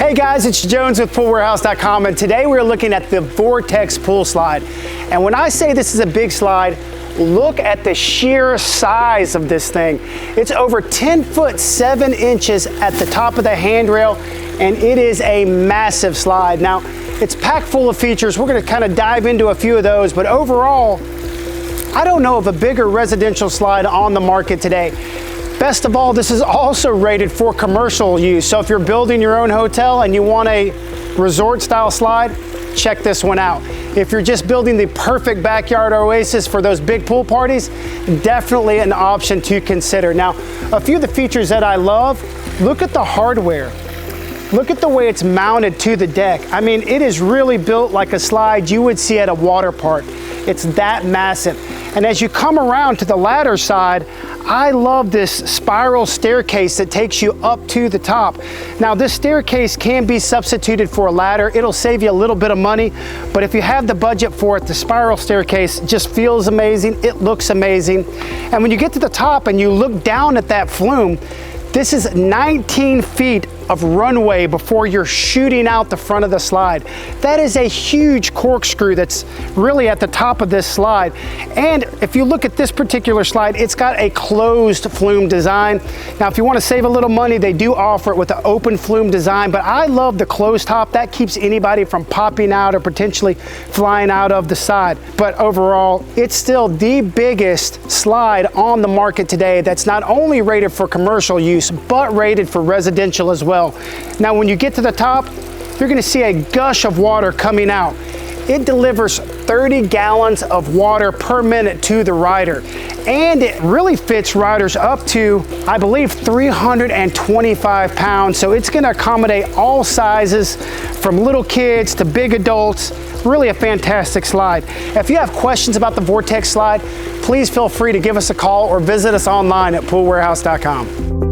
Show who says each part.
Speaker 1: Hey guys, it's Jones with poolwarehouse.com, and today we're looking at the Vortex pool slide. And when I say this is a big slide, look at the sheer size of this thing. It's over 10 foot 7 inches at the top of the handrail, and it is a massive slide. Now, it's packed full of features. We're gonna kind of dive into a few of those, but overall, I don't know of a bigger residential slide on the market today. Best of all, this is also rated for commercial use. So if you're building your own hotel and you want a resort style slide, check this one out. If you're just building the perfect backyard oasis for those big pool parties, definitely an option to consider. Now, a few of the features that I love, look at the hardware. Look at the way it's mounted to the deck. I mean, it is really built like a slide you would see at a water park. It's that massive. And as you come around to the ladder side, I love this spiral staircase that takes you up to the top. Now, this staircase can be substituted for a ladder. It'll save you a little bit of money, but if you have the budget for it, the spiral staircase just feels amazing. It looks amazing. And when you get to the top and you look down at that flume, this is 19 feet of runway before you're shooting out the front of the slide. That is a huge corkscrew that's really at the top of this slide. And if you look at this particular slide, it's got a closed flume design. Now, if you want to save a little money, they do offer it with an open flume design, but I love the closed top. That keeps anybody from popping out or potentially flying out of the side. But overall, it's still the biggest slide on the market today that's not only rated for commercial use, but rated for residential as well. Now, when you get to the top, you're gonna see a gush of water coming out. It delivers 30 gallons of water per minute to the rider. And it really fits riders up to, I believe, 325 pounds. So it's gonna accommodate all sizes, from little kids to big adults. Really a fantastic slide. If you have questions about the Vortex slide, please feel free to give us a call or visit us online at poolwarehouse.com.